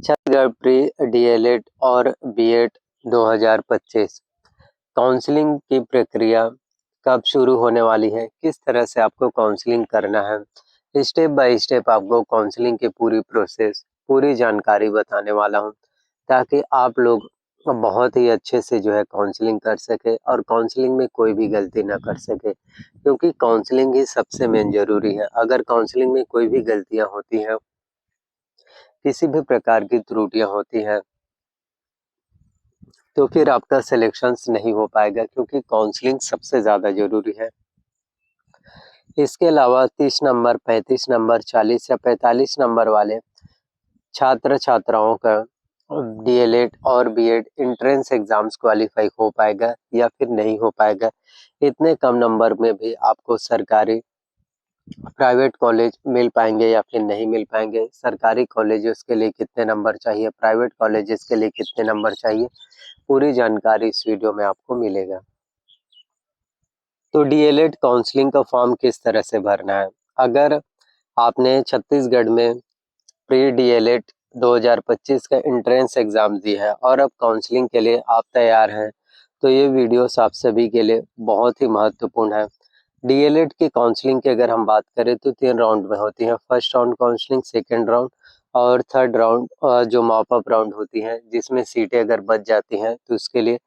Chhattisgarh pre DElEd और BEd 2025 counselling की प्रक्रिया कब शुरू होने वाली है, किस तरह से आपको काउंसलिंग करना है, स्टेप बाय स्टेप आपको काउंसलिंग की पूरी प्रोसेस, पूरी जानकारी बताने वाला हूं, ताकि आप लोग बहुत ही अच्छे से जो है काउंसलिंग कर सके और काउंसलिंग में कोई भी गलती ना कर सके, क्योंकि काउंसलिंग ही सबसे मेन जरूरी है। अगर काउंसलिंग में कोई भी गलतियां होती हैं, किसी भी प्रकार की त्रुटियां होती हैं, तो फिर आपका सिलेक्शंस नहीं हो पाएगा, क्योंकि काउंसलिंग सबसे ज़्यादा ज़रूरी है। इसके अलावा 30 नंबर, 35 नंबर, 40 या 45 नंबर वाले छात्र छात्राओं का डीएलएड और बीएड एंट्रेंस एग्जाम्स क्वालिफाई हो पाएगा या फिर नहीं हो पाएगा। इतने कम नंबर में भी आपको सरकारी प्राइवेट कॉलेज मिल पाएंगे या फिर नहीं मिल पाएंगे, सरकारी कॉलेजेस के लिए कितने नंबर चाहिए, प्राइवेट कॉलेजेस के लिए कितने नंबर चाहिए, पूरी जानकारी इस वीडियो में आपको मिलेगा। तो डीएलएड काउंसलिंग का फॉर्म किस तरह से भरना है। अगर आपने छत्तीसगढ़ में प्री डीएलएड 2025 का एंट्रेंस एग्जाम दी है और अब काउंसलिंग के लिए आप तैयार हैं, तो ये वीडियोस आप सभी के लिए बहुत ही महत्वपूर्ण है। डीएलएड की काउंसलिंग की अगर हम बात करें तो 3 राउंड में होती है। First round counselling, second round और थर्ड राउंड जो मॉप अप राउंड होती है, जिसमें सीटें अगर बच जाती हैं तो उसके लिए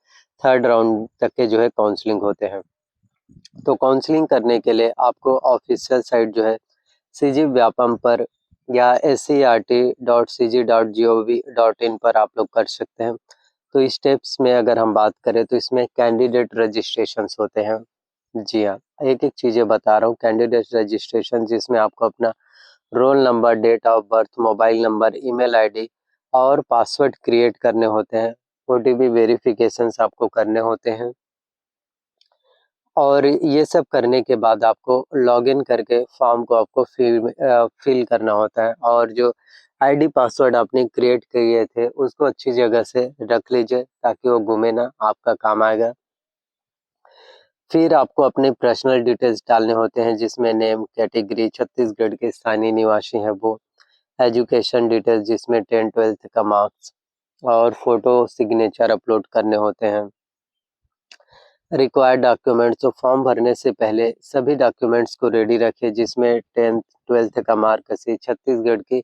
थर्ड राउंड तक के जो है काउंसलिंग होते हैं। तो काउंसलिंग करने के लिए आपको ऑफिशियल साइट जो है सीजी व्यापम पर या scrt.cg.gov.in पर आप लोग कर सकते हैं। तो स्टेप्स में अगर हम बात करें तो इसमें कैंडिडेट रजिस्ट्रेशंस होते हैं। जी हाँ, एक एक चीज़ें बता रहा हूँ। कैंडिडेट रजिस्ट्रेशन, जिसमें आपको अपना roll number, date of birth, mobile number, email ID और पासवर्ड क्रिएट करने होते हैं। ओटीपी वेरिफिकेशंस आपको करने होते हैं और ये सब करने के बाद आपको लॉगिन करके फॉर्म को आपको फिल करना होता है। और जो आईडी पासवर्ड आपने क्रिएट किए थे उसको अच्छी जगह से रख लीजिए, ताकि वो गुमे ना, आपका काम आएगा। फिर आपको अपने पर्सनल डिटेल्स डालने होते हैं, जिसमें नेम, कैटेगरी, छत्तीसगढ़ के स्थानीय निवासी हैं वो, एजुकेशन डिटेल्स जिसमें 10th-12th का मार्क्स और फोटो सिग्नेचर अपलोड करने होते हैं। रिक्वायर्ड डॉक्यूमेंट्स, तो फॉर्म भरने से पहले सभी डॉक्यूमेंट्स को रेडी रखिए, जिसमें 10th-12th का मार्कशीट, छत्तीसगढ़ की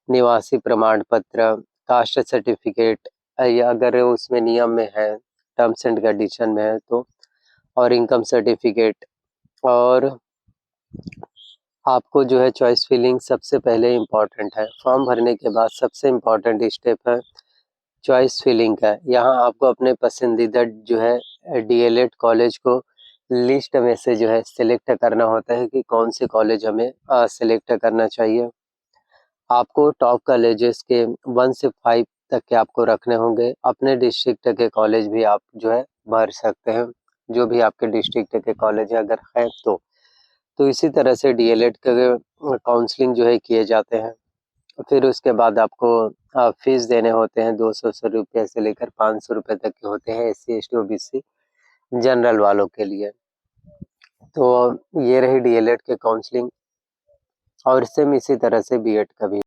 निवासी प्रमाण पत्र, कास्ट सर्टिफिकेट या अगर उसमें नियम में है, टर्म्स एंड कंडीशन में है तो, और इनकम सर्टिफिकेट। और आपको जो है चॉइस फिलिंग सबसे पहले इम्पॉर्टेंट है। फॉर्म भरने के बाद सबसे इम्पॉर्टेंट स्टेप है चॉइस फिलिंग का। यहाँ आपको अपने पसंदीदा जो है डीएलएड कॉलेज को लिस्ट में से जो है सिलेक्ट करना होता है कि कौन से कॉलेज हमें सिलेक्ट करना चाहिए। आपको टॉप कॉलेजेस के 1 से 5 तक के आपको रखने होंगे। अपने डिस्ट्रिक्ट के कॉलेज भी आप जो है भर सकते हैं, जो भी आपके डिस्ट्रिक्ट के कॉलेज है अगर है तो इसी तरह से डीएलएड के काउंसलिंग जो है किए जाते हैं। फिर उसके बाद आपको फीस देने होते हैं। 200 रुपये से लेकर 500 रुपये तक के होते हैं SC ST OBC जनरल वालों के लिए। तो ये रही डीएलएड के काउंसलिंग, और सेम इसी तरह से बीएड का भी।